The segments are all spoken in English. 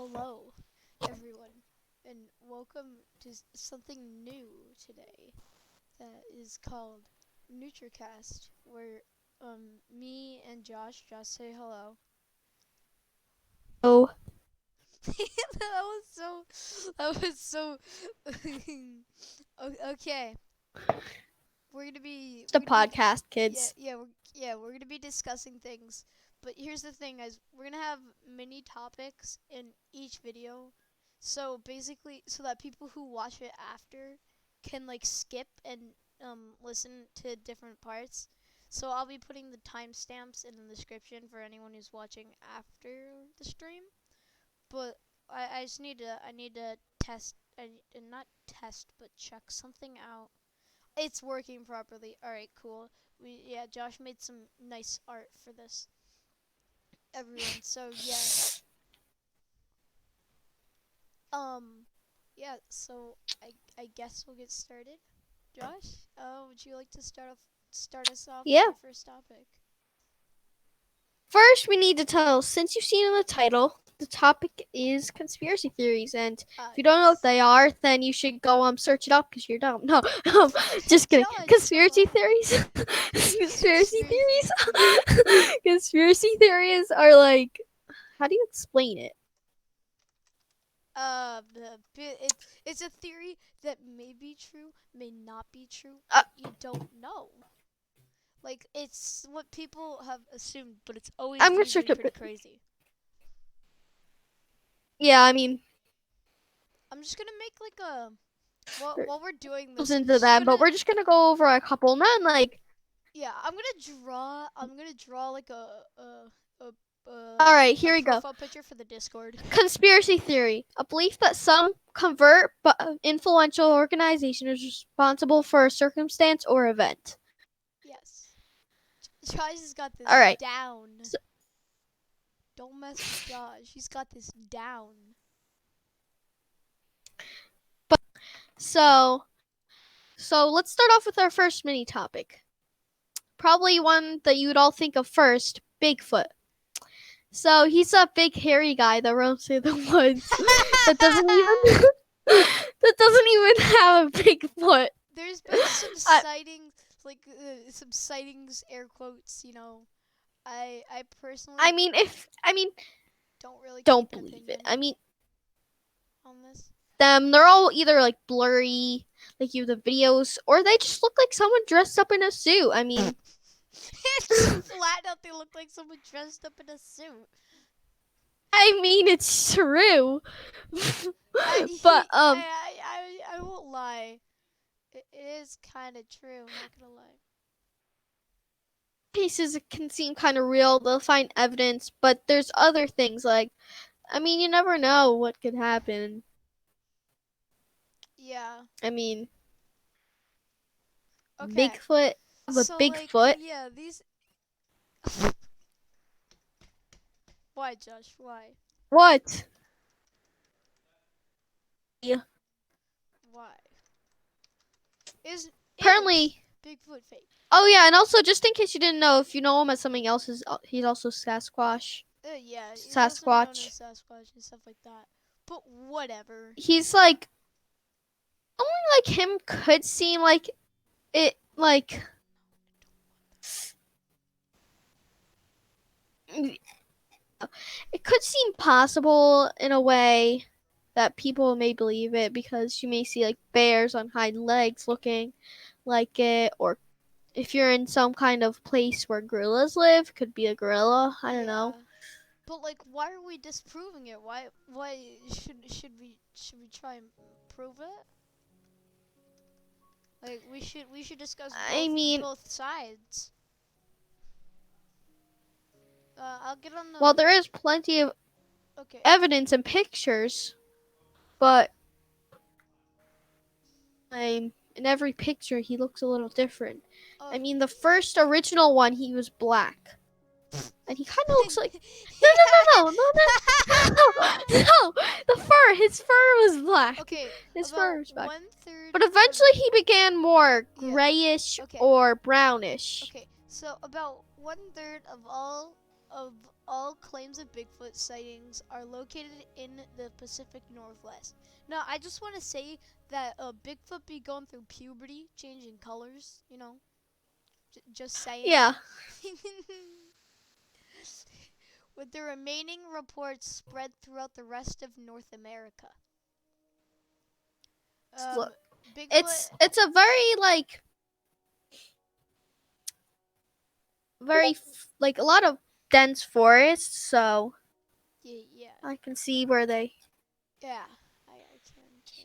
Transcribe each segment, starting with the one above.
Hello, everyone, and welcome to something new today that is called NEUTRACAST, where me and Josh say hello. Oh, that was so okay. We're gonna be the we're gonna be podcast, yeah kids. yeah we're gonna be discussing things. But here's the thing, guys. We're gonna have mini topics in each video. So basically, so that people who watch it after can like skip and listen to different parts. So I'll be putting the timestamps in the description for anyone who's watching after the stream. But I just need to test and not test but check something out. It's working properly. All right, cool. Josh made some nice art for this, everyone. So yeah, um, So I guess we'll get started. Josh, would you like to start us off with Yeah. your first topic? First, we need to tell, since you've seen in the title, the topic is conspiracy theories. And if you don't know what Yes. they are, then you should go search it up because you're dumb. No, just kidding. Josh, come Conspiracy on. theories? Conspiracy Conspiracy theories. theories? Conspiracy theories are like, how do you explain it? It's a theory that may be true, may not be true, Uh, but you don't know. Like, it's what people have assumed, but it's I'm always going to usually search up. pretty crazy. Yeah, I mean, I'm just gonna make like a while we're doing this. I'm into just them, but gonna we're just going to go over a couple. And then, like, yeah. I'm gonna draw like all right, a here we go. profile picture for the Discord. Conspiracy theory, a belief that some covert but influential organization is responsible for a circumstance or event. Yes, Josh has got All this right. down. So, Don't mess with Josh. He's got this down. so, so let's start off with our first mini topic. Probably one that you would all think of first, Bigfoot. So he's a big hairy guy that roams through the woods that doesn't even that doesn't even have a big foot. There's been some I, sightings, like some sightings, air quotes. I I personally mean, if I mean, don't really keep don't an believe it. opinion I mean, on this. they're all either like blurry, like you the videos, or they just look like someone dressed up in a suit. I mean, It's flat out. They look like someone dressed up in a suit. it's true. I but I won't lie. It is kind of true. I'm not gonna lie. cases it can seem kind of real. They'll find evidence, but there's other things like, I mean, you never know what could happen. Yeah. I mean, Okay. Bigfoot have a So like, Bigfoot. yeah, these. Why, Josh? Why? What? Yeah. Why? Is Apparently. Bigfoot fake? Oh yeah, and also just in case you didn't know, if you know him as something else, he's also Sasquatch. Yeah, he's also known as Sasquatch. Sasquatch and stuff like that. But whatever. He's like only like him could seem like it like it could seem possible in a way that people may believe it because you may see like bears on hind legs looking like it, or if you're in some kind of place where gorillas live, could be a gorilla. I don't know. Yeah. But like, why are we disproving it? Why should we try and prove it? Like, we should discuss I mean, both sides. I'll get on the. well, there is plenty of Okay. evidence and pictures, but in every picture he looks a little different. I Oh. mean, the first original one he was black, and he kind of looks like no. The fur, his fur was black. Okay. His fur About was black. one third. But eventually he began more Yeah. grayish Okay. or brownish. Okay. So about one third of all of all claims of Bigfoot sightings are located in the Pacific Northwest. Now, I just want to say that Bigfoot be going through puberty, changing colors, just saying. Yeah. With the remaining reports spread throughout the rest of North America. Look, Bigfoot, it's a very like a lot of dense forests, so yeah, I can see where they. yeah, I can too.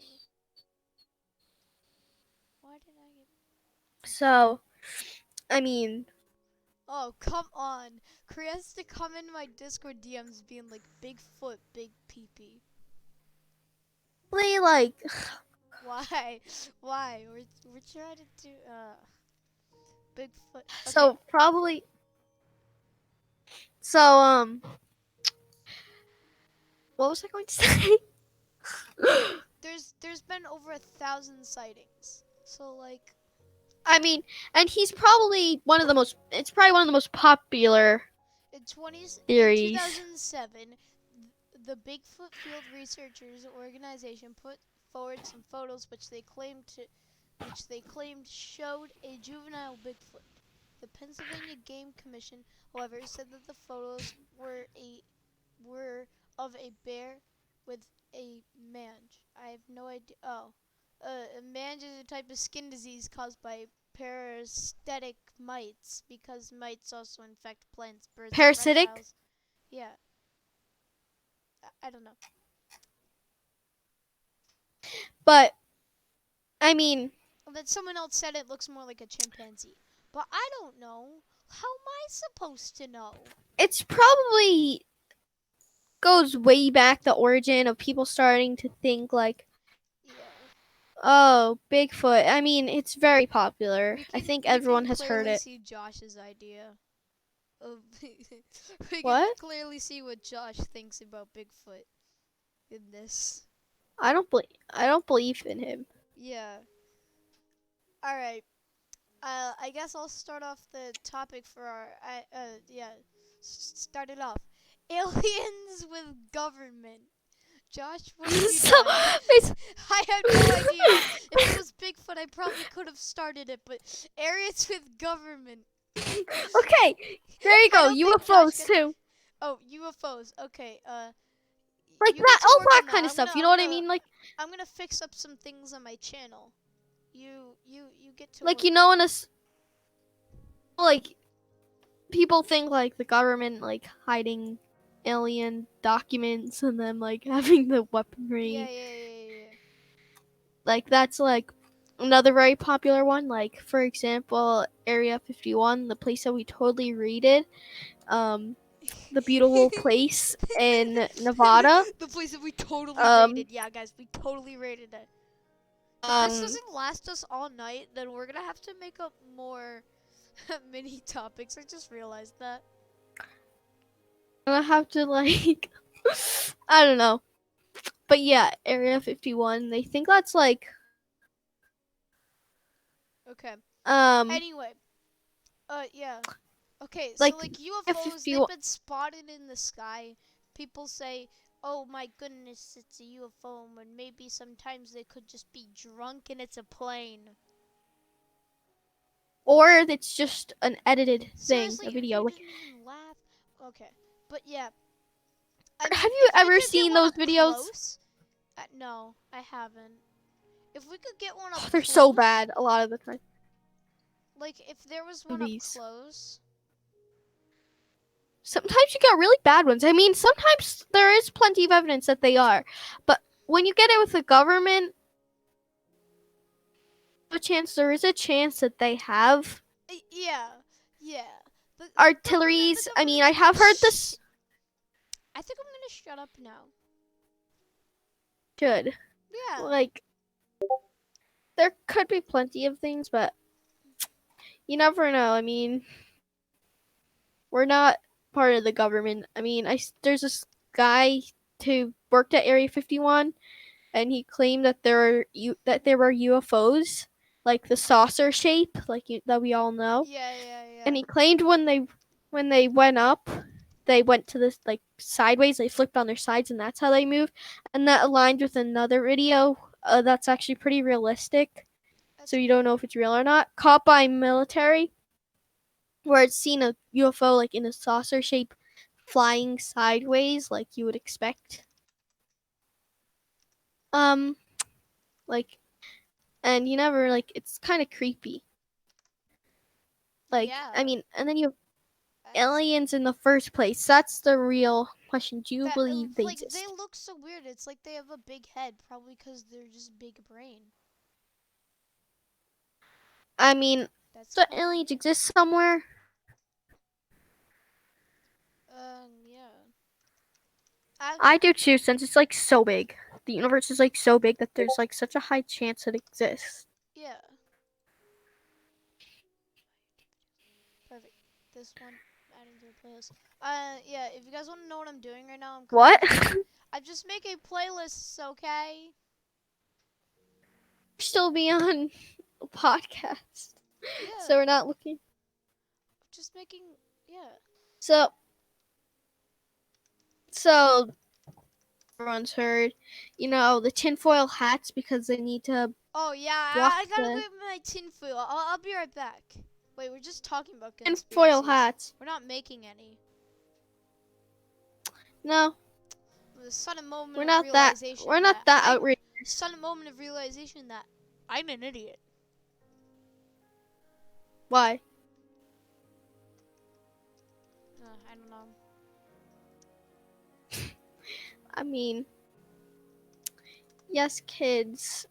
Why did I get... So, I mean, Oh, come on. Korea has to come in my Discord DMs being like, Bigfoot, big peepee. they like. Why? Why? We're trying to do, Bigfoot. Okay, So probably. So what was I going to say? there's been over 1,000 sightings. So, like, I mean, and he's probably one of the most. It's probably one of the most popular in theories. 2007, the Bigfoot Field Researchers Organization put forward some photos which they claimed showed a juvenile Bigfoot. The Pennsylvania Game Commission, however, said that the photos were of a bear with a mange. I have no idea. Oh, a mange is a type of skin disease caused by parasitic mites, because mites also infect plants, birds, and Parasitic, reptiles. Yeah, I don't know. but I mean, But someone else said it looks more like a chimpanzee. But I don't know. How am I supposed to know? it's probably goes way back the origin of people starting to think like, Yeah. oh, Bigfoot. I mean, it's very popular. I think We everyone can has heard clearly it. see Josh's idea of we can What? clearly see what Josh thinks about Bigfoot in this. I don't believe in him. Yeah. All right. I guess I'll start off the topic for our yeah. Start it off. Aliens with government. Josh, what have you So done? it's I have no idea. If it was Bigfoot, I probably could have started it, but areas with government. okay. There you I go. don't think Josh UFOs can. too. Oh, UFOs. Okay. Like You get that, to all work that on that. kind of stuff. You know what I mean? I'm gonna fix up some things on my channel. You get to Like work you on know, in that. a like people think like the government like hiding alien documents and then like having the Yeah, weaponry. yeah, yeah, yeah. Like that's like another very popular one. Like for example, Area 51, the place that we totally raided. The beautiful place in Nevada. The place that we totally Um, raided. Yeah, guys, we totally raided it. If this um, doesn't last us all night, then we're gonna have to make up more mini topics. I just realized that. I have to like, I don't know, but yeah, Area 51. They think that's like, Okay. um, Anyway, yeah. Okay, so like like Area UFOs, they've 51, been spotted in the sky. People say, "Oh my goodness, it's a UFO," and maybe sometimes they could just be drunk and it's a plane. or it's just an edited thing, Seriously, a you video. Like, didn't even laugh. Okay, but yeah, I mean, have you if we ever could get seen one those up videos? close, no, I haven't. If we could get one up Oh, they're so close, bad a lot of the time. like if there was one up Movies. close, Sometimes you get really bad ones. I mean, sometimes there is plenty of evidence that they are, but when you get it with the government, there is a chance that they have yeah, yeah. The artilleries. I mean, government's I good. have heard Shh. this. I think I'm gonna shut up now. Good. Yeah. Like, there could be plenty of things, but you never know. I mean, we're not part of the government. I mean, there's this guy who worked at Area 51, and he claimed that there were UFOs, like the saucer shape, that we all know. Yeah, yeah, yeah. And he claimed when they went up, they went to this like sideways. They flipped on their sides, and that's how they move. And that aligned with another video that's actually pretty realistic. So That's you cool. don't know if it's real or not. Caught by military, where it's seen a UFO like in a saucer shape flying sideways, like you would expect. Um, like, and you never like. It's kind of creepy. Like, Yeah. I mean, and then you have That's aliens in the first place. That's the real question. Do you that believe they like they exist? look so weird. It's like they have a big head, probably because they're just big brain. I mean, That's the kind of aliens weird. exist somewhere. Yeah. I I do too, since it's like so big. The universe is like so big that there's like such a high chance it exists. yeah. Perfect. This one adding to the playlist. Yeah. If you guys want to know what I'm doing right now, I'm What? currently I'm just making playlists. Okay. Still be on a podcast, Yeah. so we're not looking. Just making. Yeah. So, so everyone's heard, the tinfoil hats because they need to Oh yeah. block I gotta the go get my tinfoil. I'll be right back. Wait, we're just talking about tinfoil conspiracies. hats. We're not making any. No, The sudden moment we're of not that. realization We're not that that outrageous. sudden moment of realization that I'm an idiot. Why? I don't know. I mean, yes, kids.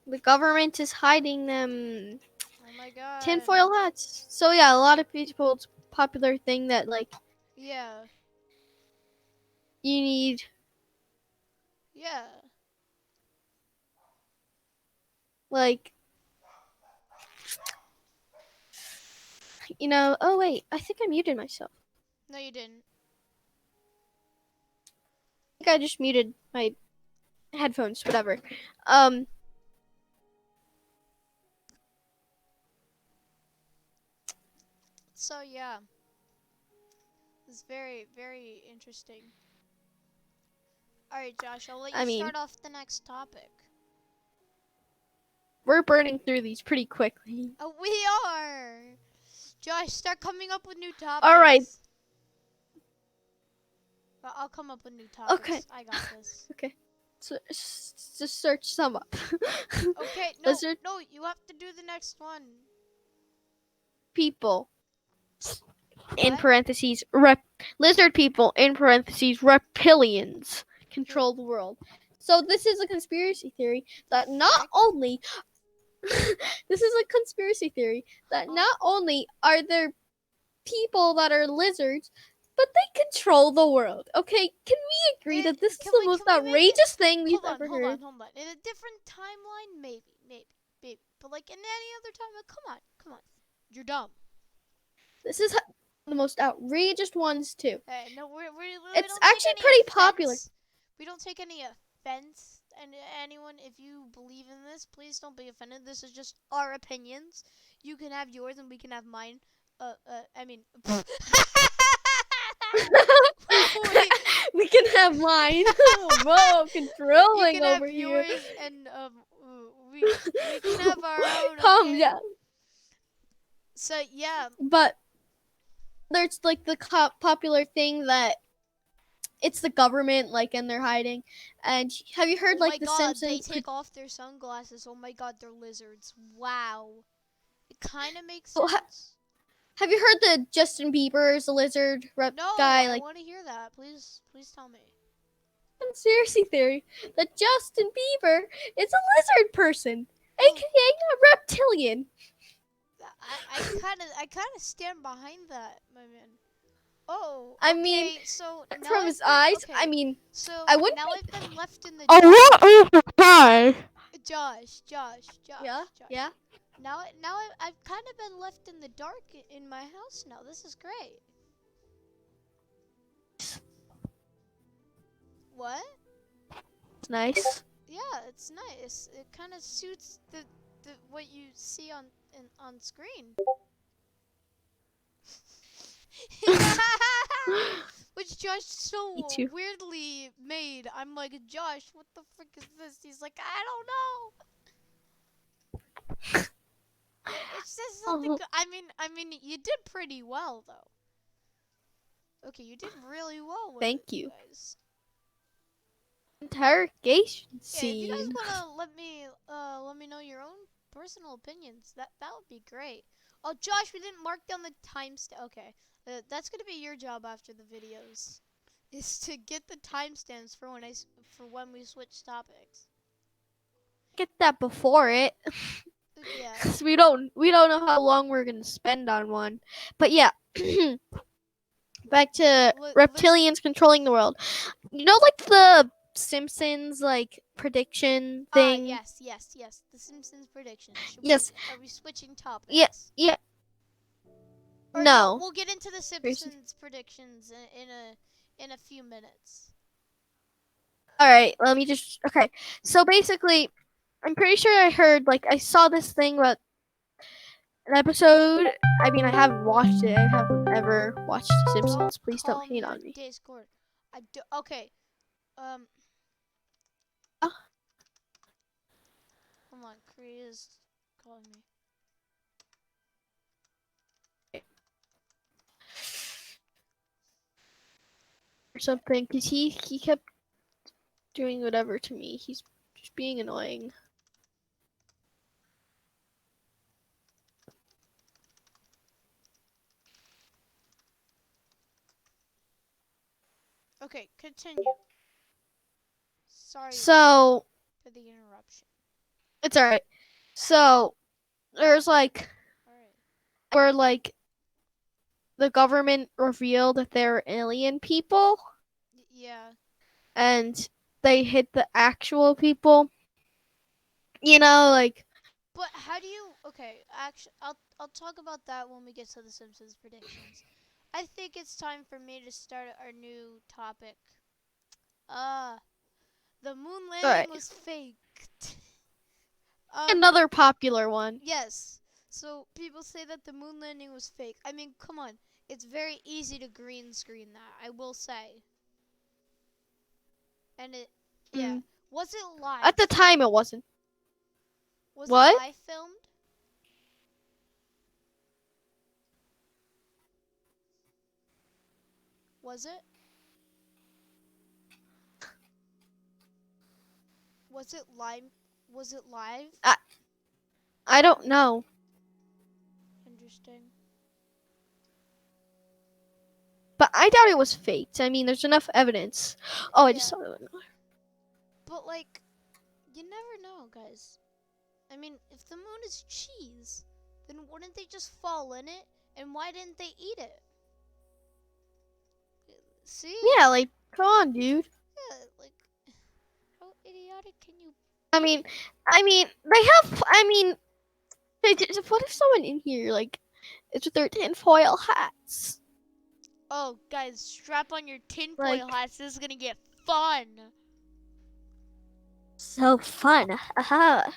The government is hiding them. Oh my god. Tinfoil hats. So yeah, a lot of people, it's a popular thing that like Yeah. you need Yeah. like oh wait, I think I muted myself. No, you didn't. I think I just muted my headphones, whatever. Um So yeah, it's very, very interesting. All right, Josh, I'll let you I mean, start off the next topic. we're burning through these pretty quickly. Oh, we are. Josh, start coming up with new All right. topics. I'll come up with new Okay. topics. I got this. Okay. So just search some up. Okay, no, Lizard no, you have to do the next one. people in What? parentheses lizard people in parentheses reptilians control the world. So this is a conspiracy theory that not Frick. only this is a conspiracy theory that not only are there people that are lizards, but they control the world. Okay, can we agree that this is the most Can we make it? outrageous thing we've Hold on, ever hold heard? on, hold on. In a different timeline, maybe. But like in any other time, come on. You're dumb. This is the most outrageous ones too. Hey, no, we It's don't take actually any pretty popular. offense. We don't take any offense. And anyone, if you believe in this, please don't be offended. This is just our opinions. You can have yours, and we can have mine. I mean. we, We can have mine. Whoa, you controlling can have over here. yours, and we can have our own. Calm Okay. down. So yeah. But there's like the popular thing that it's the government, like, and they're hiding. And have you heard Oh my like the god, they Simpsons? take off their sunglasses. Oh my god, they're lizards. Wow. It kind of makes Well, sense. have you heard the Justin Bieber is a lizard rep No, guy? I Like want to hear that. Please tell me. conspiracy theory that Justin Bieber is a lizard person, Oh, aka a reptilian. I kind of stand behind that, my man. Oh, I mean, okay. So now from his eyes, I mean, So I wouldn't now be. I've been left in the Oh, dark. what is the pie? Josh. Yeah. Now I've kind of been left in the dark in my house now. This is great. What? It's nice. Yeah, it's nice. It kind of suits the what you see on screen. Which Josh Me so too. weirdly made. I'm like, Josh, what the frick is this? He's like, I don't know. It's just something. Oh, I mean, you did pretty well though. Okay, you did really well with it, thank you. guys. Interrogation Yeah, if you guys scene. wanna let me know your own personal opinions, that would be great. Oh, Josh, we didn't mark down the timestamp. Okay, that's gonna be your job after the videos, is to get the timestamps for for when we switch topics. Get that before it. Yeah. 'Cause we don't know how long we're gonna spend on one. But yeah. Back to Listen. reptilians controlling the world. You know, like the Simpsons like prediction thing. Yes. The Simpsons prediction. Yes. Are we switching Yeah. topics? Yeah. Or no, No. we'll get into the Seriously. Simpsons predictions in a few minutes. All right. Let me just. Okay. So basically, I'm pretty sure I heard like I saw this thing about an episode. I mean, I haven't watched it. I haven't ever watched The Don't Simpsons. Please don't call hate me on on me. Discord. I do. Okay. Um. Uh, Hold on. Korea's calling me. or something, because he kept doing whatever to me. He's just being annoying. Okay. Continue. Sorry So for the interruption. it's alright. So there's like All right. where like the government revealed that they're alien people Yeah. and they hit the actual people. You know, like But how do you? Okay. Actually, I'll talk about that when we get to the Simpsons predictions. I think it's time for me to start our new topic. Uh, the moon landing alright. was faked. Another popular one. Yes. So people say that the moon landing was fake. I mean, come on. It's very easy to green screen that, I will say. And yeah. Mm. Was it live? At the time it wasn't. Was it What? live filmed? Was it? Was it live? Was it live? I don't know. Interesting. But I doubt it was faked. I mean, there's enough evidence. Oh, I just Yeah. saw that. But like, you never know, guys. I mean, if the moon is cheese, then wouldn't they just fall in it? And why didn't they eat it? See? Yeah, like, come on, dude. Yeah, like, how idiotic can you I be? mean, they have. I mean, what if someone in here like it's with their tinfoil hats? Oh, guys, strap on your tinfoil Like, hats. This is gonna get fun. so fun. Aha.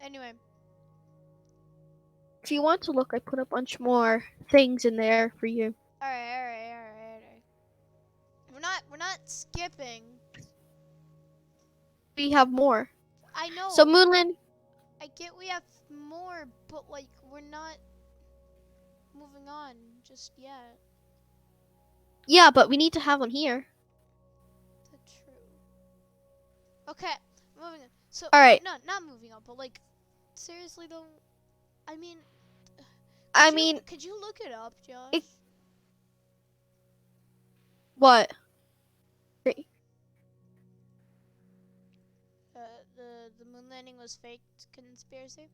Anyway, If you want to look, I put a bunch more things in there for you. all right. We're not skipping. We have more. I know. So Moonland. I get we have more, but like we're not moving on just yet. Yeah, but we need to have one here. That's true. Okay, moving on. So, All right. no, not moving on, but like, seriously though, I mean, I mean, could you look it up, Josh? it, what? The moon landing was faked conspiracy.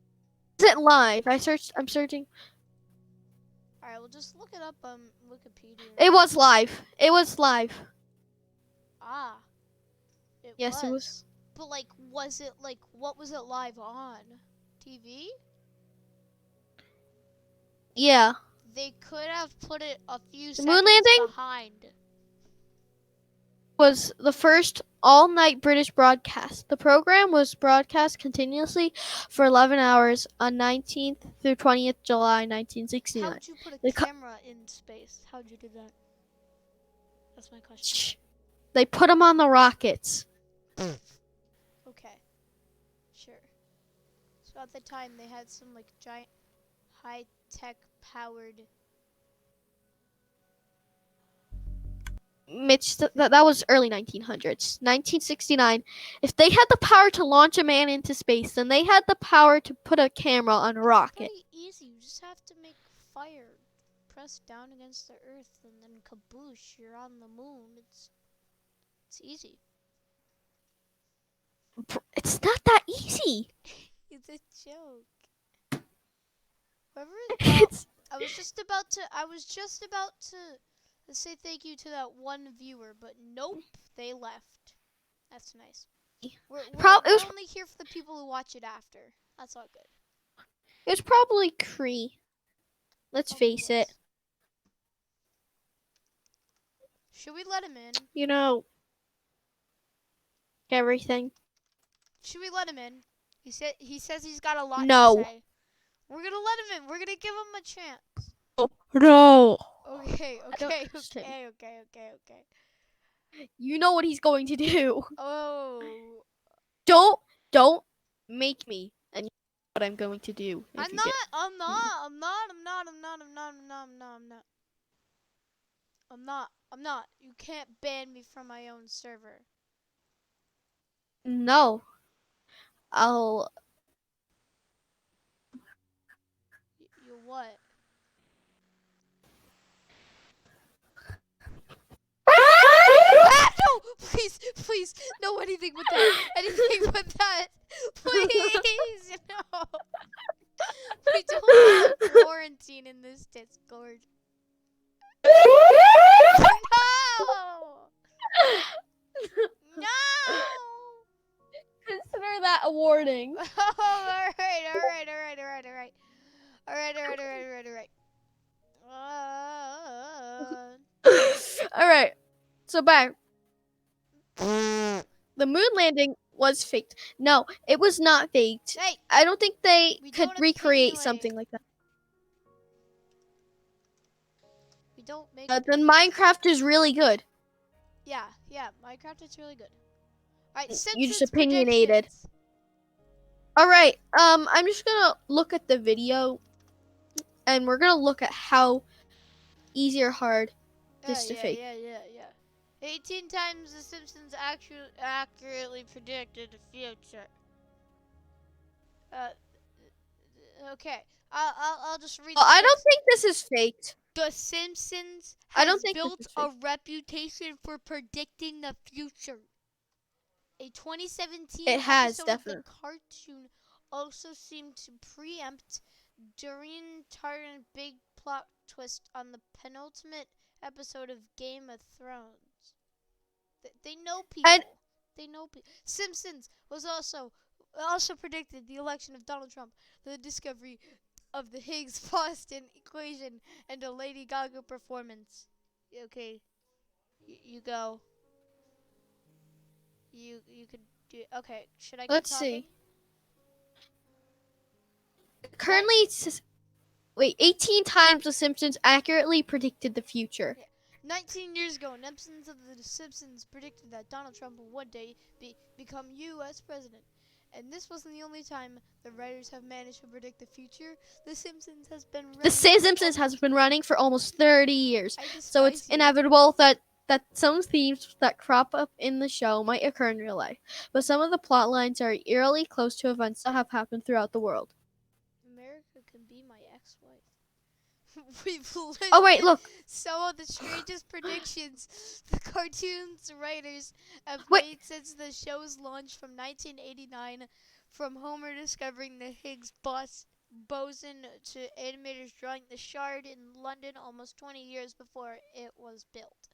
Is it live? I'm searching. All right, we'll just look it up on Wikipedia. It was live. It was live. Ah, it Yes, was. it was. But like, was it like what was it live on? TV? Yeah. They could have put it a few The moon seconds landing behind. was the first all-night British broadcast. The program was broadcast continuously for 11 hours on 19th through 20th July 1969. How'd you put a The camera in space? How'd you do that? That's my question. They put them on the rockets. Okay, sure. So at the time they had some like giant high-tech powered. Mitch, that was early 1900s. 1969. If they had the power to launch a man into space, then they had the power to put a camera on a rocket. Pretty easy. You just have to make fire, press down against the earth, and then kaboosh, you're on the moon. It's easy. It's not that easy. It's a joke. Whoever It's I was just about to say thank you to that one viewer, but nope, they left. That's nice. We're only here for the people who watch it after. That's all good. It was probably Cree. Let's Probably face was. it. Should we let him in? You know, everything. Should we let him in? He says he's got a lot No. to say. We're gonna let him in. We're gonna give him a chance. No. Okay. You know what he's going to do. Oh. Don't make me. And you know what I'm going to do. I'm not. You can't ban me from my own server. No. I'll. You what? No! Please, no anything with that. Anything but that. Please, no. We don't have quarantine in this Discord. No! No! Consider that a warning. Alright. Alright. So back. The moon landing was faked. No, it was not faked. Hey, I don't think they we could don't recreate insinuate. something like that. we don't make Then Minecraft is really good. Yeah, Minecraft is really good. Alright, You just Simpsons opinionated. predictions. Alright, I'm just gonna look at the video and we're gonna look at how easy or hard this to fake. Yeah. 18 times the Simpsons accurately predicted the future. Okay. I'll just read. Well, I don't think this is faked. The Simpsons I don't has think this built is a fake. reputation for predicting the future. A 2017 It has, episode definitely. of the cartoon also seemed to preempt during Tartan big plot twist on the penultimate episode of Game of Thrones. They know people. They know people. Simpsons was also predicted the election of Donald Trump, the discovery of the Higgs-Boson equation, and a Lady Gaga performance. Okay, you go. You could do. Okay, should I keep Let's talking? see. Currently, it's 18 times The Simpsons accurately predicted the future. 19 years ago, an episode of The Simpsons predicted that Donald Trump would one day become U.S. president. And this wasn't the only time the writers have managed to predict the future. The Simpsons has been running. The Simpsons has been running for almost 30 years, so it's you. inevitable that some themes that crop up in the show might occur in real life. But some of the plot lines are eerily close to events that have happened throughout the world. America can be my ex-wife. We've listed Oh wait, look. some of the strangest predictions the cartoon's writers have made since the show's launch from 1989, from Homer discovering the Higgs boson to animators drawing the Shard in London almost 20 years before it was built.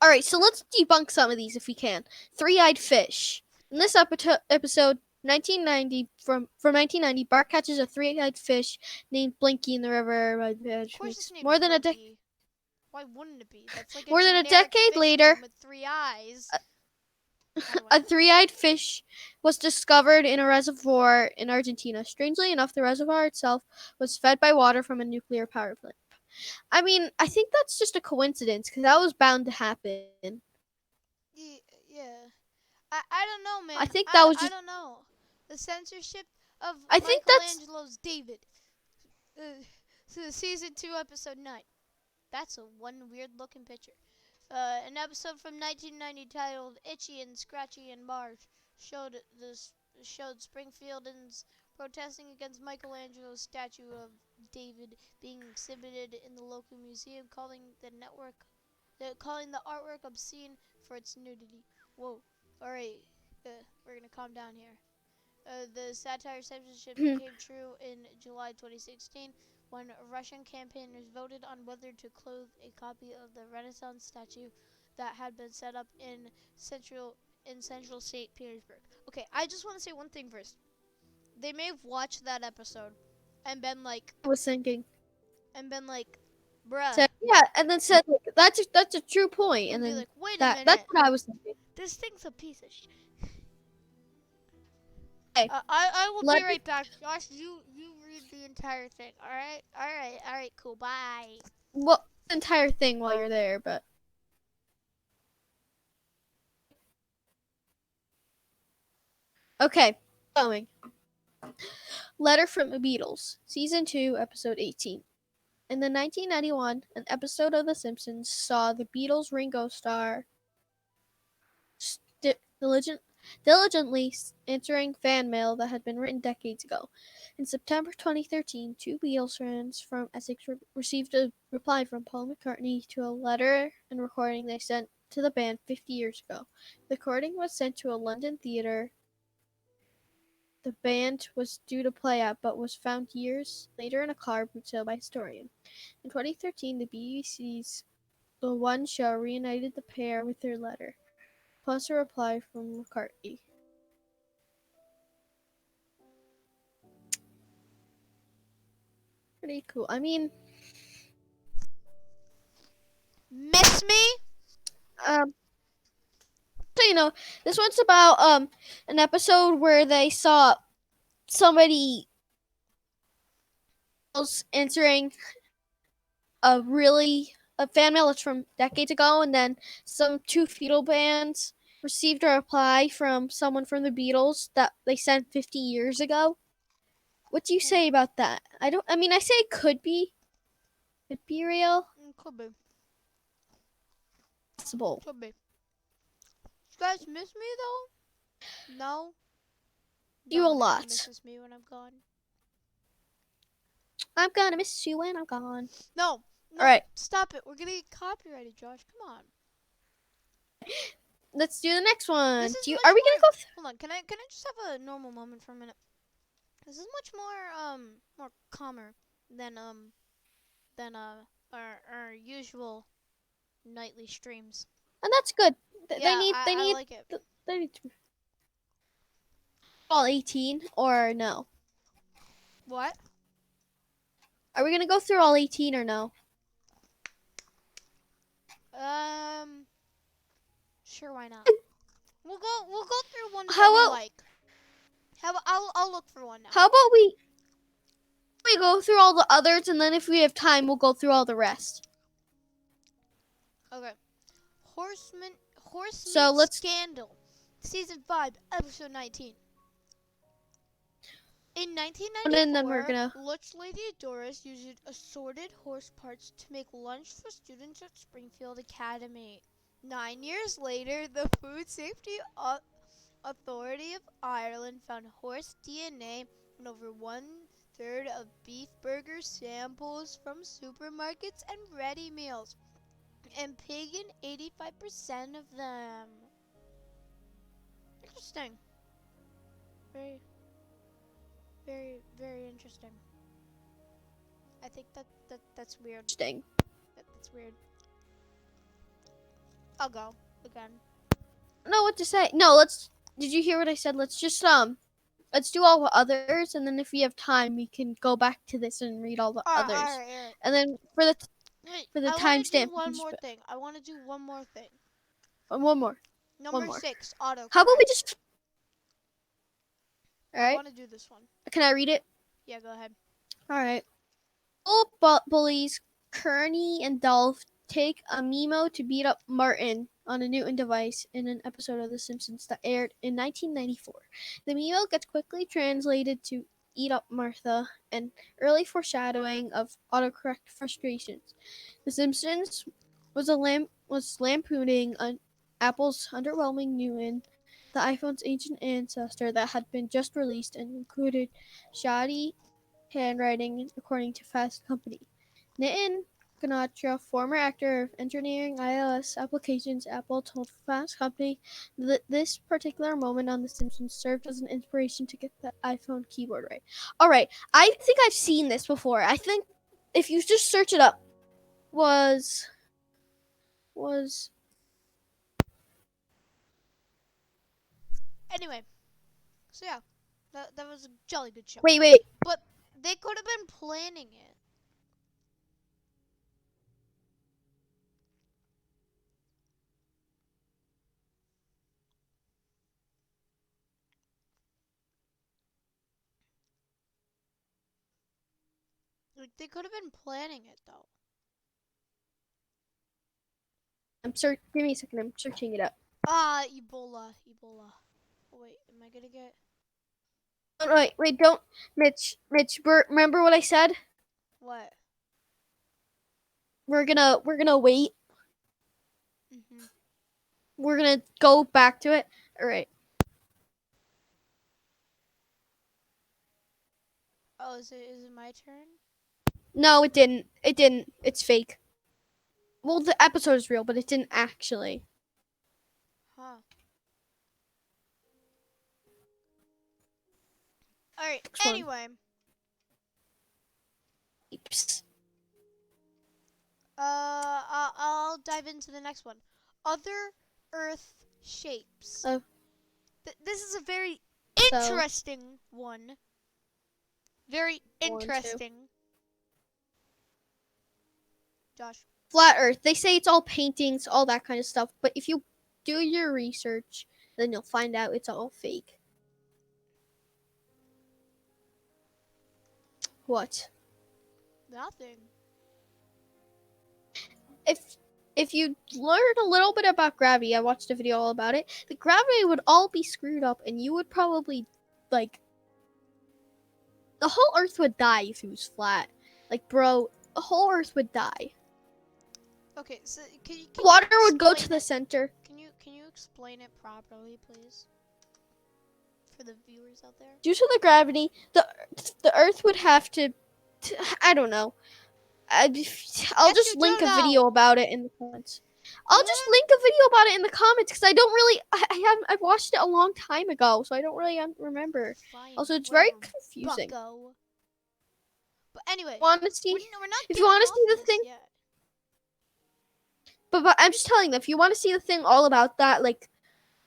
Alright, so let's debunk some of these if we can. Three-eyed fish. In this episode, 1990 from 1990, Bart catches a three-eyed fish named Blinky in the river. Of course it's named More than a Blinky. Why wouldn't it be? That's like a More than a generic decade fish later, name with 3 eyes. Anyway. a three-eyed fish was discovered in a reservoir in Argentina. Strangely enough, the reservoir itself was fed by water from a nuclear power plant. I mean, I think that's just a coincidence because that was bound to happen. Yeah. I don't know, I man. think that I, was I just. don't know. The censorship of I think that's. Michelangelo's David. Uh, season 2, episode 9. That's a one weird looking picture. An episode from 1990 titled "Itchy and Scratchy and Marsh" showed this showed Springfieldans protesting against Michelangelo's statue of David being exhibited in the local museum, calling the artwork obscene for its nudity. Whoa! All right, we're gonna calm down here. The satire censorship came true in July 2016 when Russian campaigners voted on whether to clothe a copy of the Renaissance statue that had been set up in central St. Petersburg. Okay, I just want to say one thing first. They may have watched that episode and been like, I was thinking. bruh, Said, yeah, and then said like, that's a true point, and and be then like, wait a that's minute, what I was thinking. this thing's a piece of shit. Okay, I will be let me. right back, Josh. You read the entire thing. All right. Cool. Bye. Well, the entire thing while you're there, but okay, going. Letter from the Beatles, Season 2, Episode 18. In the 1991, an episode of The Simpsons saw the Beatles' Ringo Starr diligently answering fan mail that had been written decades ago. In September 2013, two Beatles fans from Essex received a reply from Paul McCartney to a letter and recording they sent to the band 50 years ago. The recording was sent to a London theatre the band was due to play at, but was found years later in a car boot sale by a historian. In 2013, the BBC's The One Show reunited the pair with their letter, plus a reply from McCartney. Pretty cool. I mean, Miss me? um, so this one's about an episode where they saw somebody else answering a fan mail that's from decades ago, and then some two feudal bands received a reply from someone from the Beatles that they sent 50 years ago. What do you say about that? I mean, I say it could be real. Could be. Possible. Could be. You guys miss me though? No. You a No one ever lot. misses me when I'm gone. I'm gonna miss you when I'm gone. No. All right. Stop it. We're gonna get copyrighted, Josh. Come on. Let's do the next one. This is Are we gonna go? Hold on. Can I just have a normal moment for a minute? This is much more calmer than our usual nightly streams. And that's good. Yeah, They need. I like it. They need to. All 18 or no? What? Are we gonna go through all 18 or no? Sure, why not? We'll go through one that How we about- like. I'll look for one now. How about we go through all the others, and then if we have time, we'll go through all the rest. Okay. Horseman So let's- Scandal, Season 5, Episode 19. In 1994, And then we're gonna- Lunch Lady Doris used assorted horse parts to make lunch for students at Springfield Academy. 9 years later, the Food Safety Authority of Ireland found horse DNA in over 1/3 of beef burger samples from supermarkets and ready meals, and pig in 85% of them. Interesting. Very, very, very interesting. I think that's weird. Interesting. That's weird. I'll go again. No, what to say? No, let's. Did you hear what I said? Let's just let's do all the others, and then if we have time, we can go back to this and read all the others. All right. And then for the Wait, for the I want to do timestamp. one more thing. I want to do one more thing. One more. One Number more. 6, How about we autocorrect. just? All I right. want to do this one. Can I read it? Yeah, go ahead. All right. Bullies Kearney and Dolph take a memo to beat up Martin on a Newton device in an episode of The Simpsons that aired in 1994. The memo gets quickly translated to eat up Martha, an early foreshadowing of autocorrect frustrations. The Simpsons was lampooning Apple's underwhelming Newton, the iPhone's ancient ancestor that had been just released and included shoddy handwriting, according to Fast Company. Nitin Ganatra, former actor of engineering iOS applications, Apple told Fast Company that this particular moment on The Simpsons served as an inspiration to get the iPhone keyboard right. All right, I think I've seen this before. I think if you just search it up, was Anyway, so yeah, that was a jolly good show. wait. But they could have been planning it. Like, they could have been planning it, though. Give me a second. I'm searching it up. Ebola. Oh, wait, am I gonna get... Oh, wait, don't, Mitch. Remember what I said? What? We're gonna wait. Mm-hmm. We're gonna go back to it. All right. Oh, is it my turn? No, it didn't. It didn't. It's fake. Well, the episode is real, but it didn't actually. Huh. Alright, Next one. anyway. Oops. I'll dive into the next one. Other Earth shapes. Oh, This is a very so interesting one. Very one, two. interesting. Josh. Flat Earth. They say it's all paintings, all that kind of stuff. But if you do your research, then you'll find out it's all fake. What? Nothing. If you learn a little bit about gravity, I watched a video all about it. The gravity would all be screwed up, and you would probably like the whole Earth would die if it was flat. Like, bro, the whole Earth would die. Okay, so can Water you would go to explain the it? center. Can you explain it properly, please, for the viewers out there? Due to the gravity, the Earth would have to I don't know. I'll Yes, just you link do a know. video about it in the comments. I'll just link a video about it in the comments because I don't really. I've watched it a long time ago, so I don't really remember. Fine. Also, it's very Whatever, confusing. bucko. But anyway, Want to see? we're not If you getting want to off see the this thing, yet. but I'm just telling them. If you want to see the thing all about that, like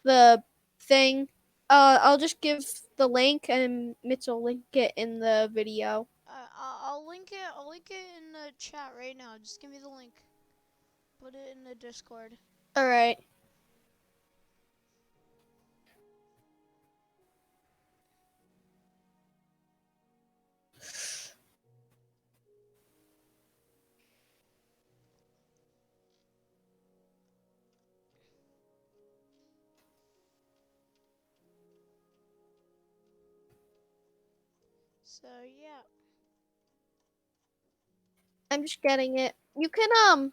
the thing, I'll just give the link and Mitch will link it in the video. I'll link it. I'll link it in the chat right now. Just give me the link. Put it in the Discord. All right. So yeah. I'm just getting it. You can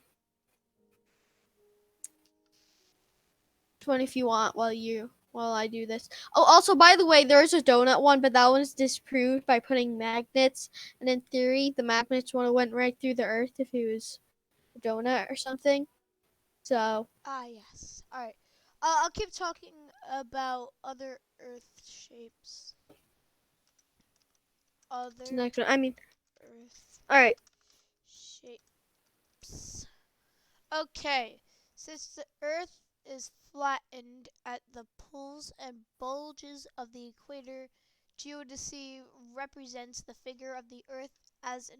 one if you want while I do this. Oh, also by the way, there's a donut one, but that one is disproved by putting magnets. And in theory, the magnets one went right through the Earth if it was a donut or something. So Yes. All right. I'll keep talking about other Earth shapes. it's the Other next one. I mean, Earth all right. shapes. Okay. Since the Earth is flattened at the poles and bulges of the equator, geodesy represents the figure of the Earth as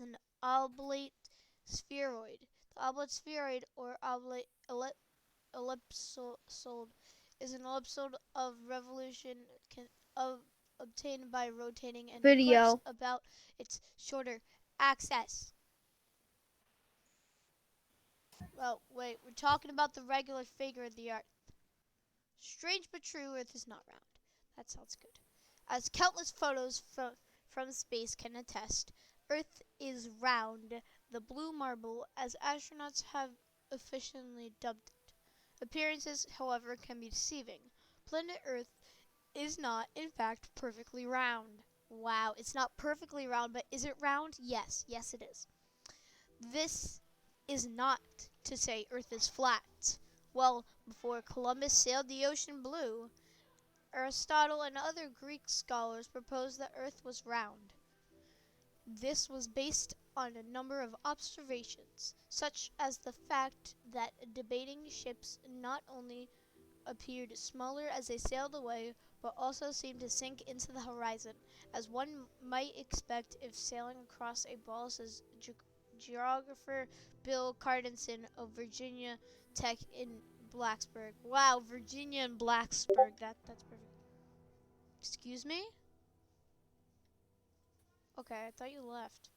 an oblate spheroid. The oblate spheroid or oblate ellipsoid is an ellipsoid of revolution of obtained by rotating an ellipse Video. about its shorter axis. Well, wait, we're talking about the regular figure of the Earth. Strange but true, Earth is not round. That sounds good. As countless photos from space can attest, Earth is round, the blue marble, as astronauts have officially dubbed it. Appearances, however, can be deceiving. Planet Earth is not, in fact, perfectly round. Wow, it's not perfectly round, but is it round? Yes, yes it is. This is not to say Earth is flat. Well, before Columbus sailed the ocean blue, Aristotle and other Greek scholars proposed that Earth was round. This was based on a number of observations, such as the fact that debating ships not only appeared smaller as they sailed away, but also seemed to sink into the horizon, as one might expect if sailing across a ball, says geographer Bill Cardenson of Virginia Tech in Blacksburg. Wow, Virginia and Blacksburg. That's perfect. Excuse me? Okay, I thought you left.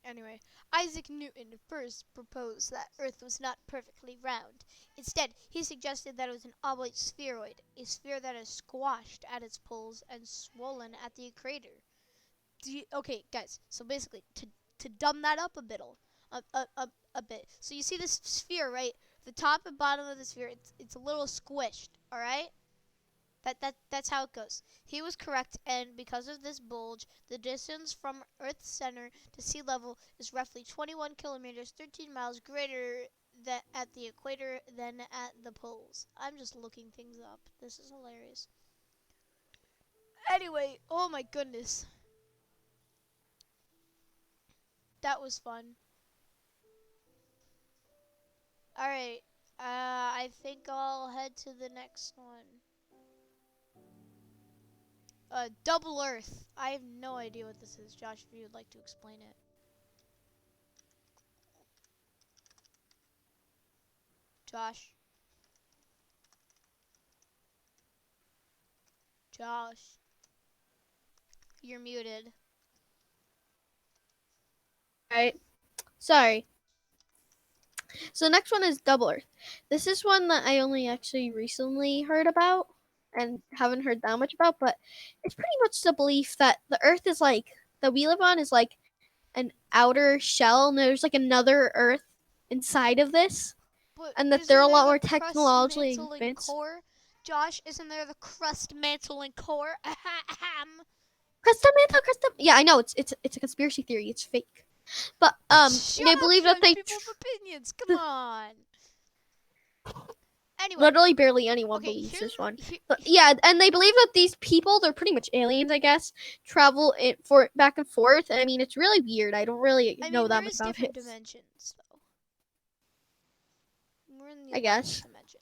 Anyway, Isaac Newton first proposed that Earth was not perfectly round. Instead, he suggested that it was an oblate spheroid, a sphere that is squashed at its poles and swollen at the equator. Okay, guys, so basically, to dumb that up a bit. So you see this sphere, right? The top and bottom of the sphere, it's a little squished, all right? That's how it goes. He was correct, and because of this bulge, the distance from Earth's center to sea level is roughly 21 kilometers, 13 miles greater than at the equator than at the poles. I'm just looking things up. This is hilarious. Anyway, oh my goodness. That was fun. Alright, I think I'll head to the next one. Double Earth. I have no idea what this is. Josh, if you would like to explain it. Josh. Josh. You're muted. Alright. Sorry. So the next one is Double Earth. This is one that I only actually recently heard about and haven't heard that much about, but it's pretty much the belief that the Earth is like that we live on is like an outer shell, and there's like another Earth inside of this, But and that they're isn't a there lot the more crust, technologically mantle, and advanced. core? Josh, isn't there the crust, mantle, and core? Ahem. Yeah, I know it's a conspiracy theory. It's fake, but Shut they up, believe that judge people's opinions. Come on. Anyway, literally barely anyone okay, believes here's this one. here, But yeah, and they believe that these people, they're pretty much aliens, I guess, travel it for back and forth. And I mean, it's really weird. I don't really I know mean, that there much is about different it. dimensions, though. We're in the I 11th guess. dimension.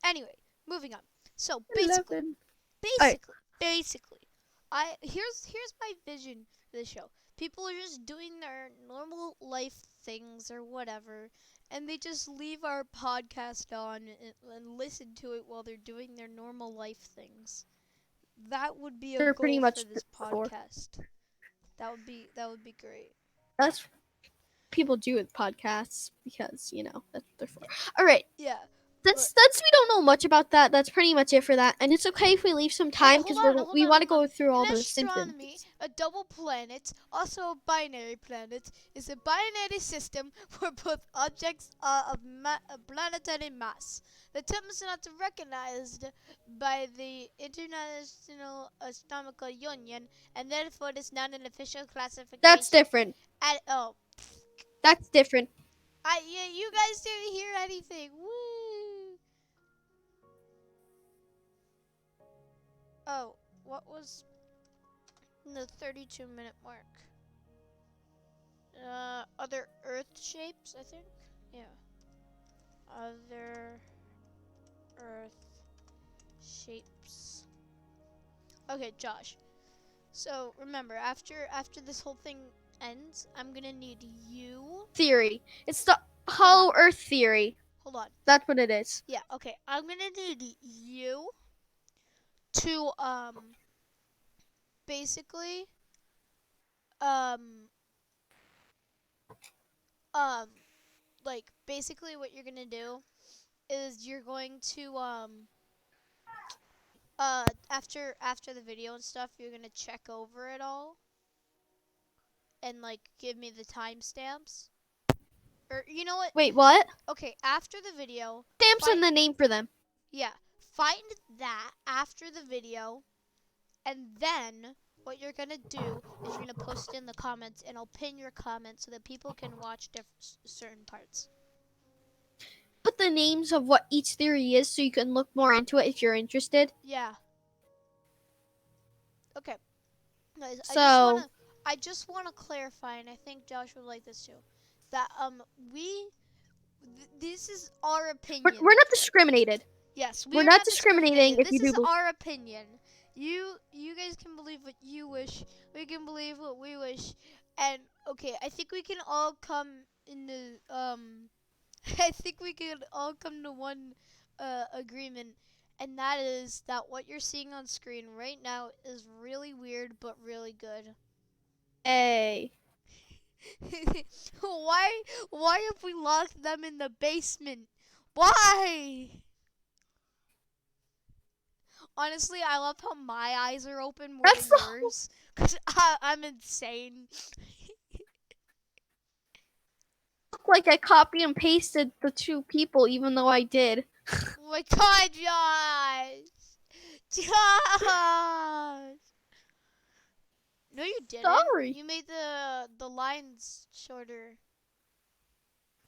Anyway, moving on. So, basically, 11. All right. basically, basically, here's my vision for the show. People are just doing their normal life things or whatever, and they just leave our podcast on and listen to it while they're doing their normal life things. That would be a They're pretty goal for much this for. podcast. That would be great. That's what people do with podcasts because that's what they're for. All right. Yeah, but That's we don't know much about that. That's pretty much it for that. And it's okay if we leave some wait, time hold because on, hold we on, want to hold on. go through In all the astronomy, symptoms. a double planet, also a binary planet, is a binary system where both objects are of planetary mass. The term is not recognized by the International Astronomical Union, and therefore is not an official That's classification. different. Oh, That's different. yeah, you guys didn't hear anything. Woo! Oh, what was the 32-minute mark? Other Earth shapes, I think. Yeah. Other Earth shapes. Okay, Josh. So remember, after this whole thing ends, I'm gonna need you. Theory. It's the Hold on, Hollow Earth theory. hold on. That's what it is. Yeah, okay. I'm gonna need you to basically um um like basically what you're gonna do is you're going to after the video and stuff, you're gonna check over it all and like give me the timestamps. Or you know what? Wait, what? Okay, after the video, Stamps find in the name for them. yeah, find that after the video, and then what you're gonna do is you're gonna post it in the comments, and I'll pin your comment so that people can watch certain parts. Put the names of what each theory is so you can look more into it if you're interested. Yeah. Okay. Guys, So, I just wanna clarify, and I think Josh would like this too. That we this is our we're opinion. not discriminated. Yes, we We're are not not discriminating discriminated. if This you is do believe. our opinion. You guys can believe what you wish. We can believe what we wish. And okay, I think we can all come in the I think we can all come to one agreement, and that is that what you're seeing on screen right now is really weird but really good. Hey. why why have we locked them in the basement? Why? Honestly, I love how my eyes are open more That's than the yours. Because I'm insane. look like I copy and pasted the two people, even though I did. Oh my god, Josh! Josh! No, you didn't. Sorry. You made the lines shorter.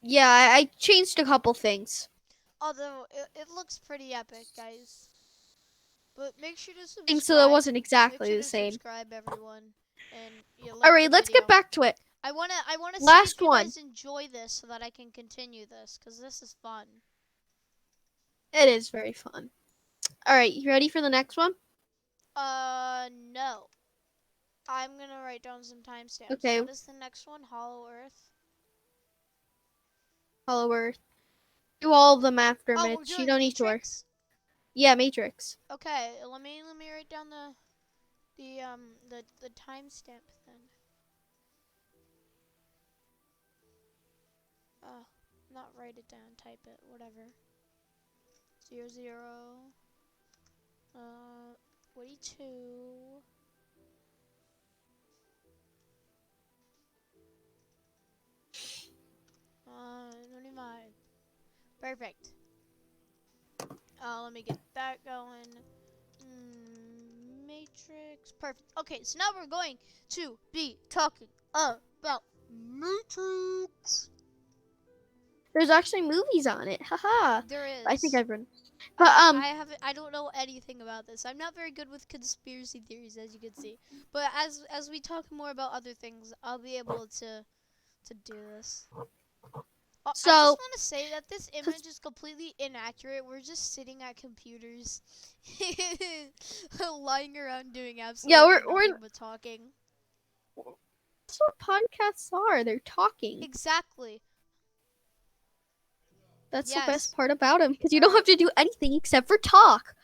Yeah, I changed a couple things. Although, it looks pretty epic, guys. But make sure to Things so that subscribe. wasn't Make exactly sure the to same. subscribe, everyone. And you All like the right, let's get video. back to it. I wanna see if Last you one. guys enjoy this so that I can continue this, because this is fun. It is very fun. All right, you ready for the next one? No. I'm gonna write down some timestamps. Okay, What is the next one? Hollow Earth. Hollow Earth. Do all of them after Oh, we're Mitch. You doing don't need to worry. Matrix. Yeah, Matrix. Okay, let me write down the timestamp then. Not write it down. Type it. Whatever. 00. 42. 25. Perfect. Let me get that going. Matrix. Perfect. Okay, so now we're going to be talking about Matrix. There's actually movies on it. Haha. There I think is. everyone. But I haven't. I don't know anything about this. I'm not very good with conspiracy theories, as you can see. But as we talk more about other things, I'll be able to do this. I just so want to say that this image is completely inaccurate. We're just sitting at computers, lying around doing yeah, absolutely we're nothing but talking. that's what podcasts are. They're talking. Exactly. That's the best Yes. part about them because you All don't have right. to do anything except for talk.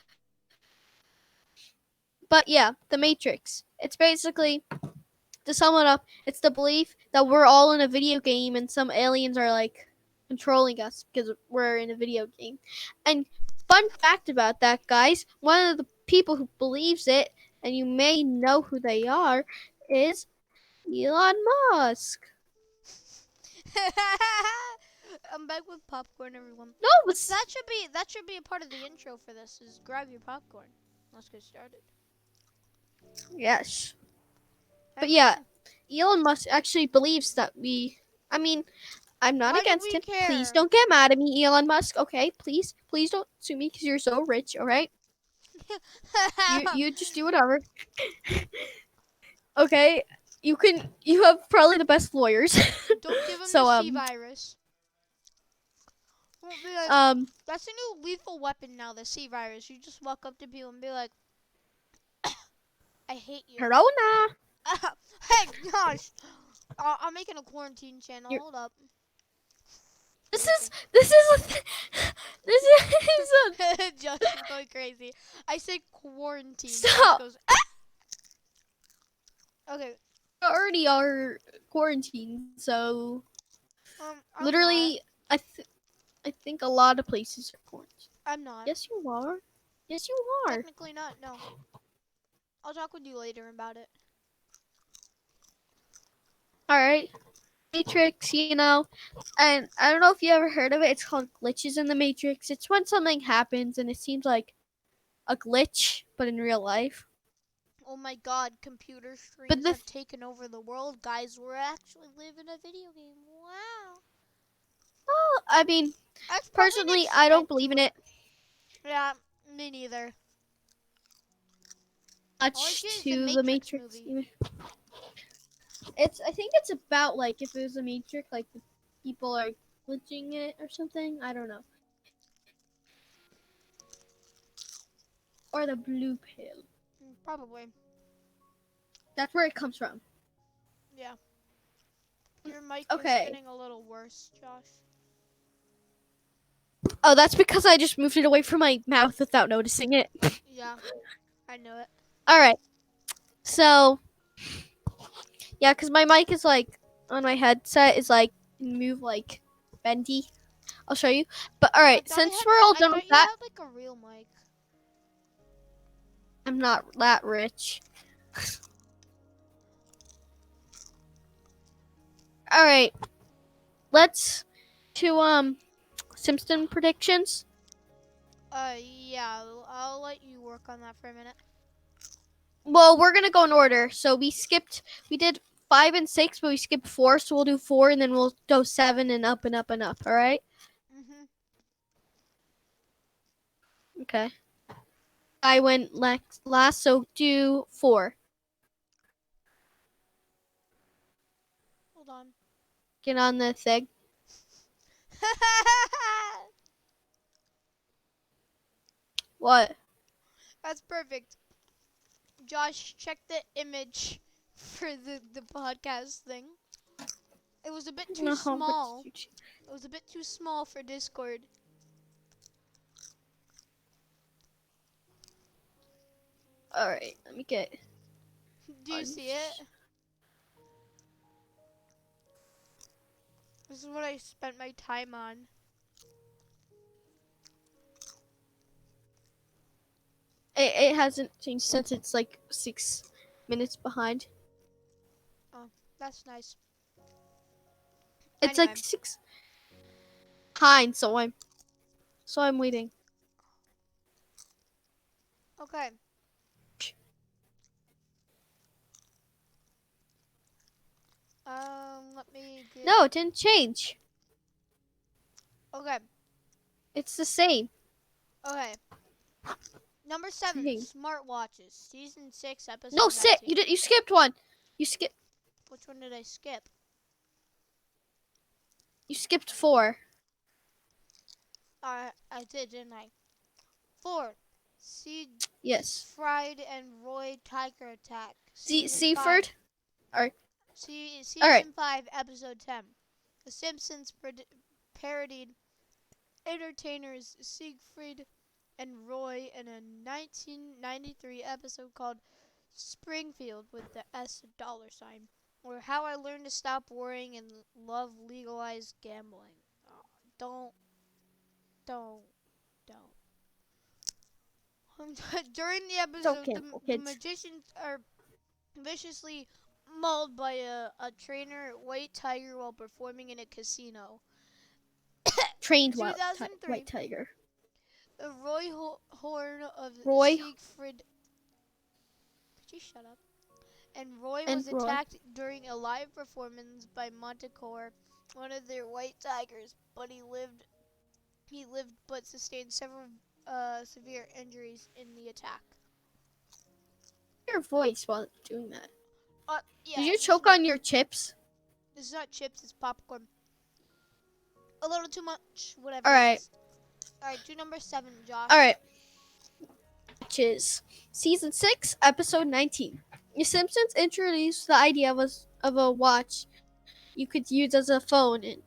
But yeah, the Matrix. It's basically, to sum it up, it's the belief that we're all in a video game and some aliens are like controlling us because we're in a video game. And fun fact about that, guys, one of the people who believes it, and you may know who they are, is Elon Musk. I'm back with popcorn, everyone. No, That should be a part of the intro for this. Is grab your popcorn. Let's get started. yes. But yeah, Everyone, Elon Musk actually believes that we. I mean, I'm not why do against we him. Please care? don't get mad at me, Elon Musk. Okay, please don't sue me because you're so rich. All right, you just do whatever. Okay, you have probably the best lawyers. Don't give him the so C virus. Won't be like, um that's a new lethal weapon now, the C virus. You just walk up to people and be like, I hate you. Corona. Hey, gosh. I'm making a quarantine channel. You're, Hold up. this Making. is this is a this is a Josh is going crazy. I say quarantine. Josh stop. goes, okay. Already are quarantined, so I'm not. literally, I think a lot of places are quarantined. I'm not. Yes, you are. Yes, you are. Technically not. No. I'll talk with you later about it. All right. Matrix, and I don't know if you ever heard of it. It's called glitches in the Matrix. It's when something happens and it seems like a glitch, but in real life. Oh my god, computer But screens have taken over the world, guys. We're actually living a video game. Wow. well, I mean, I probably didn't personally, I don't expect believe to in it. it Yeah, me neither. All I much see is the to the Matrix Matrix. movie. I think it's about like if it was a Matrix, like the people are glitching it or something. I don't know. Or the blue pill. Probably. That's where it comes from. Yeah. Your mic is Okay. getting a little worse, Josh. Oh, that's because I just moved it away from my mouth without noticing it. Yeah, I know it. All right. So, yeah, because my mic is like on my headset is like move like bendy. I'll show you. But all right, since we're all I done with thought you that, had like a real mic. I'm not that rich. All right, let's to Simpson predictions. Yeah, I'll let you work on that for a minute. Well, we're gonna go in order. So we did 5 and 6, but we skipped 4. So we'll do 4, and then we'll go 7 and up and up and up. All right. Mhm. Okay. I went last, so do 4. Hold on. Get on the thing. What? That's perfect. Josh, check the image for the podcast thing. It was a bit too No, what did small. you choose? It was a bit too small for Discord. All right, let me get Do you on. see it? This is what I spent my time on. It hasn't changed since it's like 6 minutes behind. Oh, that's nice. It's Anyway, like 6 behind, so I'm waiting. okay. Let me get. No, it didn't change. Okay, It's the same. okay. Number 7, Same. smartwatches, season 6, No, episode sit. 19. You skipped one. You skip. Which one did I skip? You skipped 4. I did, didn't I? 4, Yes. Siegfried and Roy Tiger Attack, season 5. Seaford. Or all right. Season 5, episode 10. The Simpsons parodied entertainers Siegfried and Roy in a 1993 episode called Springfield with the S dollar sign, or How I Learned to Stop Worrying and Love Legalized Gambling. Oh, don't, don't, don't. During the Don't episode, gamble, the kids. magicians are viciously mauled by a trainer white tiger while performing in a casino. Trained white 2003, tiger. the Roy Horn of Roy Siegfried. Could you shut up? And Roy and was Roy. attacked during a live performance by Montecore, one of their white tigers, but he lived but sustained several severe injuries in the attack. Your voice while doing that. Yeah, Did you this is choke on your chips? not chips, it's popcorn. A little too much, whatever All it right. is. Alright, do number 7, Josh. All right. Watches, Season 6, Episode 19. The Simpsons introduced the idea of a watch you could use as a phone in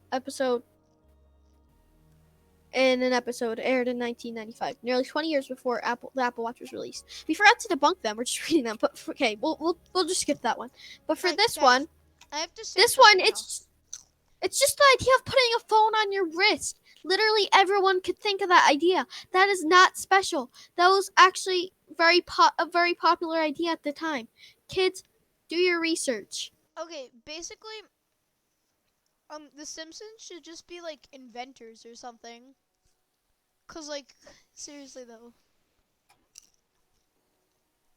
an episode aired in 1995, nearly 20 years before the Apple Watch was released. We forgot to debunk them. We're just reading them, but okay, we'll just skip that one. But for Alright, this guys, one, I have to say this one, something now. it's just the idea of putting a phone on your wrist. Literally everyone could think of that idea. That is not special. That was actually a very popular idea at the time. Kids, do your research. Okay, basically, the Simpsons should just be like inventors or something. Cause like, seriously though.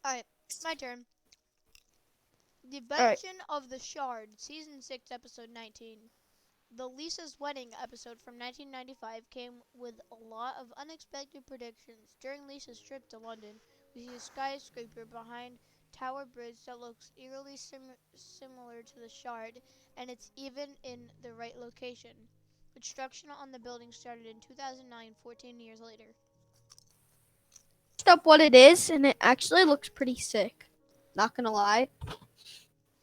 Alright, my turn. The All right. Invention of the Shard, Season 6, Episode 19. The Lisa's Wedding episode from 1995 came with a lot of unexpected predictions. During Lisa's trip to London, we see a skyscraper behind Tower Bridge that looks eerily similar to the Shard, and it's even in the right location. Construction on the building started in 2009, 14 years later. Up what it is, and it actually looks pretty sick. Not gonna lie.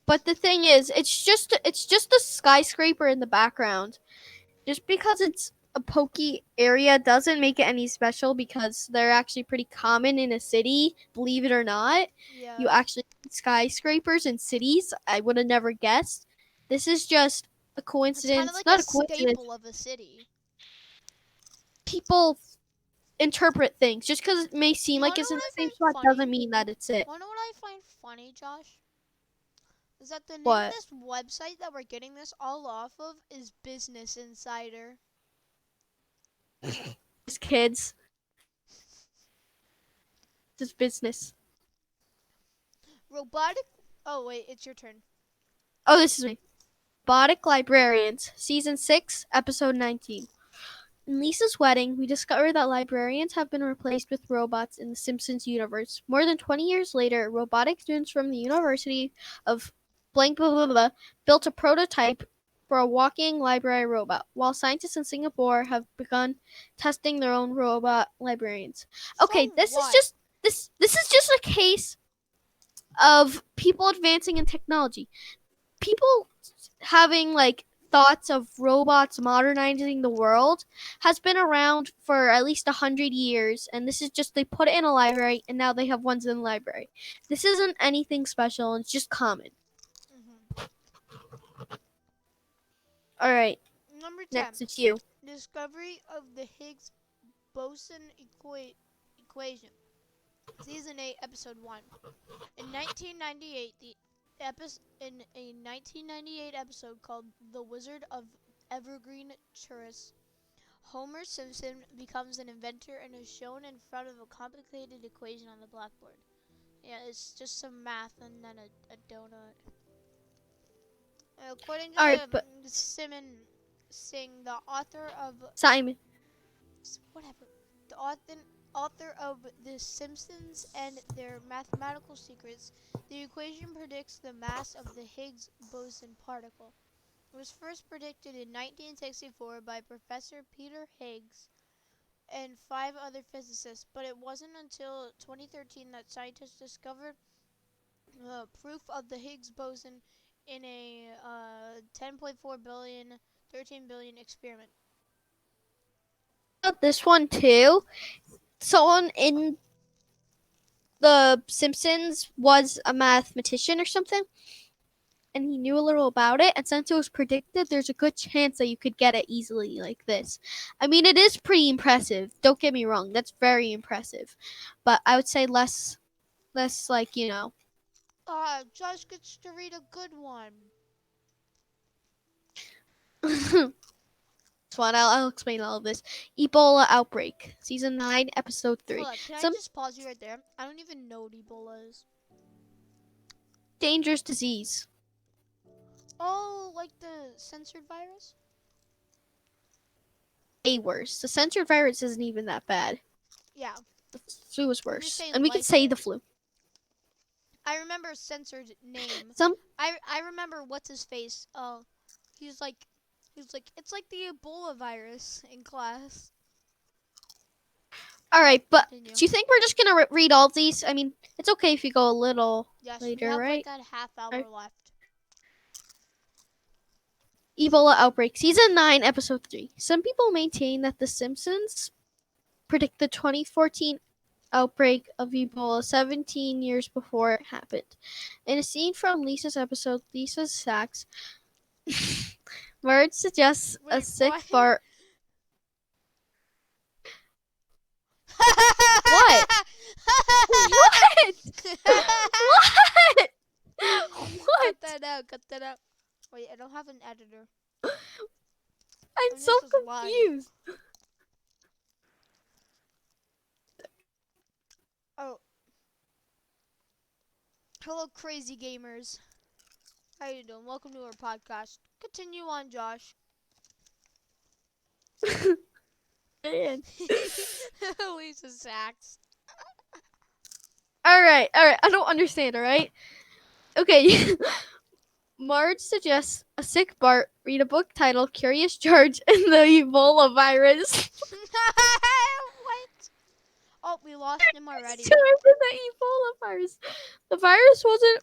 But the thing is, it's just a skyscraper in the background. Just because it's a pokey area doesn't make it any special because they're actually pretty common in a city, believe it or not. Yeah, You actually see skyscrapers in cities. I would have never guessed. This is just a it's kind of coincidence. like a Not a coincidence. staple of a city. People interpret things. Just because it may seem You like wanna know it's in what I the same find spot funny? doesn't mean that it's it. Wanna know what I find funny, Josh? Is that the name of What? this website that we're getting this all off of is Business Insider. Just kids. Just business. Robotic. Oh wait, it's your turn. Oh, this is me. Robotic Librarians, Season 6, Episode 19. In Lisa's wedding, we discover that librarians have been replaced with robots in the Simpsons universe. More than 20 years later, robotic students from the University of blank blah blah blah built a prototype for a walking library robot, while scientists in Singapore have begun testing their own robot librarians. Okay, So what? this is just a case of people advancing in technology. People having like thoughts of robots modernizing the world has been around for at least 100 years, and this is just they put it in a library and now they have ones in the library. This isn't anything special, it's just common. Hmm. All right, Number 10. next it's you. Discovery of the Higgs boson equation. Season 8, Episode 1. In 1998, in a 1998 episode called The Wizard of Evergreen Terrace, Homer Simpson becomes an inventor and is shown in front of a complicated equation on the blackboard. Yeah, it's just some math and then a donut. According to All right, the but Simon Singh, the author of Simon. whatever, the author of The Simpsons and Their Mathematical Secrets, the equation predicts the mass of the Higgs boson particle. It was first predicted in 1964 by Professor Peter Higgs and 5 other physicists, but it wasn't until 2013 that scientists discovered proof of the Higgs boson in a 10.4 billion, 13 billion experiment. About this one too. Someone in the Simpsons was a mathematician or something, and he knew a little about it, and since it was predicted, there's a good chance that you could get it easily like this. I mean, it is pretty impressive. Don't get me wrong, that's very impressive. But I would say less like, Josh gets to read a good one. this one, I'll explain all of this. Ebola outbreak, season 9, episode 3. Hold on, can I Some just pause you right there? I don't even know what Ebola is. dangerous disease. Oh, like the censored virus? Way worse. The censored virus isn't even that bad. Yeah. The flu is I'm just worse. saying And we could like say it. the flu. I remember censored name. Some I remember what's his face. He was like it's like the Ebola virus in class. All right, but Continue. do you think we're just gonna read all these? I mean, it's okay if you go a little Yes, we later, have right? like a half hour Alright. left. Ebola outbreak, season 9, episode 3. Some people maintain that The Simpsons predict the 2014 outbreak of Ebola 17 years before it happened. In a scene from Lisa's episode, Lisa's Sacks, Marge suggests a Wait, sick what? Bart. What? What? What? Cut What? that out. Cut that out. Wait, I don't have an editor. I'm And so this is live. confused. Oh, hello, crazy gamers. How you doing? Welcome to our podcast. Continue on, Josh. Man. Lisa Sachs. All right. I don't understand. All right. Okay. Marge suggests a sick Bart read a book titled "Curious George and the Ebola Virus." What? Oh, we lost him already. George and the Ebola virus. The virus wasn't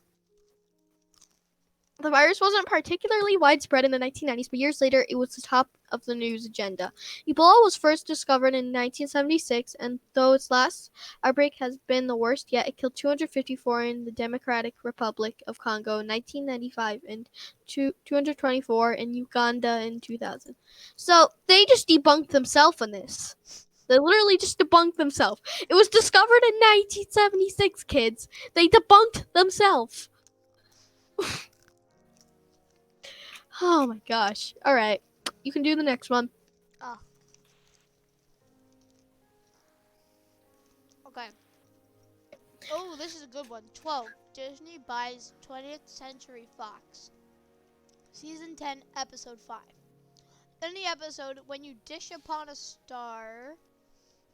The virus wasn't particularly widespread in the 1990s, but years later it was the top of the news agenda. Ebola was first discovered in 1976, and though its last outbreak has been the worst yet, it killed 254 in the Democratic Republic of Congo in 1995 and 224 in Uganda in 2000. So they just debunked themselves on this. They literally just debunked themselves. It was discovered in 1976, kids. They debunked themselves. Oh my gosh. All right. You can do the next one. Oh. Okay. Oh, this is a good one. 12. Disney buys 20th Century Fox. Season 10, Episode 5. In the episode, When You Dish Upon a Star,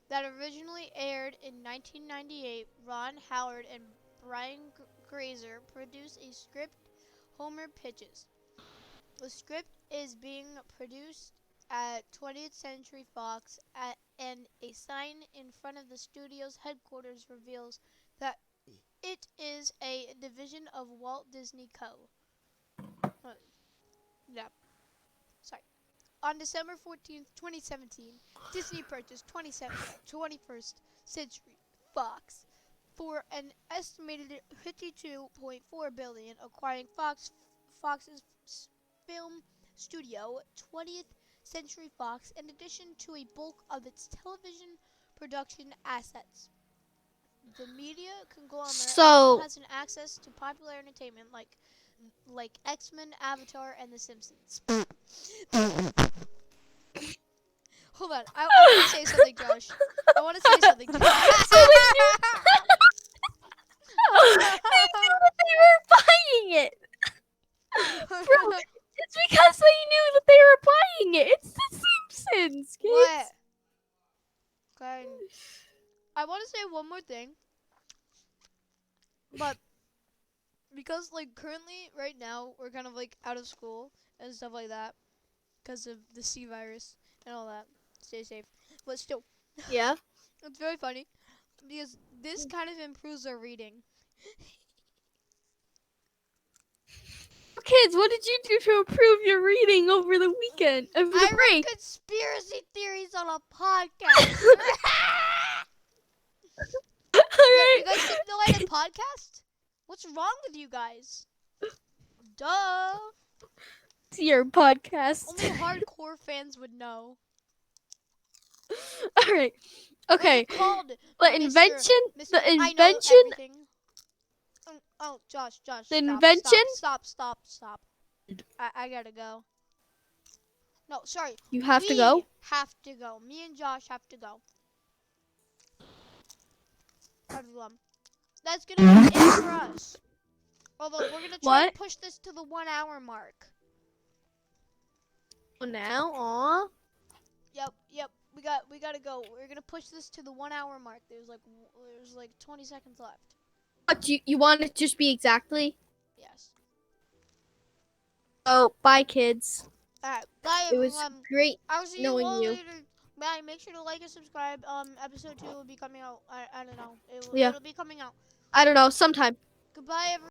that originally aired in 1998, Ron Howard and Brian Grazer produced a script Homer pitches. The script is being produced at 20th Century Fox, and a sign in front of the studio's headquarters reveals that it is a division of Walt Disney Co. Yeah, sorry. On December 14th, 2017, Disney purchased 21st Century Fox for an estimated $52.4 billion, acquiring Fox's film studio, 20th Century Fox, in addition to a bulk of its television production assets. The media conglomerate also has an access to popular entertainment like X-Men, Avatar, and The Simpsons. Hold on, I want to say something, Josh. I want to say something. So they knew, they knew that they were buying it. Bro, it's because they knew that they were buying it. It's the Simpsons, kids. What? Okay. I want to say one more thing. But because like currently right now we're kind of like out of school and stuff like that because of the C virus and all that. Stay safe. But still, Yeah. it's very funny because this kind of improves our reading. Kids, what did you do to improve your reading over the weekend? Over the I read break? conspiracy theories on a podcast. You guys think no I did podcast? What's wrong with you guys? Duh. It's your podcast. Only hardcore fans would know. All right. Okay. What's it called? The invention. Mr. The I know invention. everything. Oh, Josh, The stop, invention. Stop. I gotta go. No, sorry. You have to go. Have to go. Me and Josh have to go. That's gonna be it for us. Although we're gonna try to push this to the 1 hour mark. Now, aw. Yep. We gotta go. We're gonna push this to the 1 hour mark. There's like 20 seconds left. What, you want it to just be exactly? Yes. Oh, bye, kids. Alright, bye It was everyone. great I'll see knowing you all you. later. Bye. Make sure to like and subscribe. Episode 2 will be coming out. I don't know. Yeah. It'll be coming out. I don't know. Sometime. Goodbye, everyone.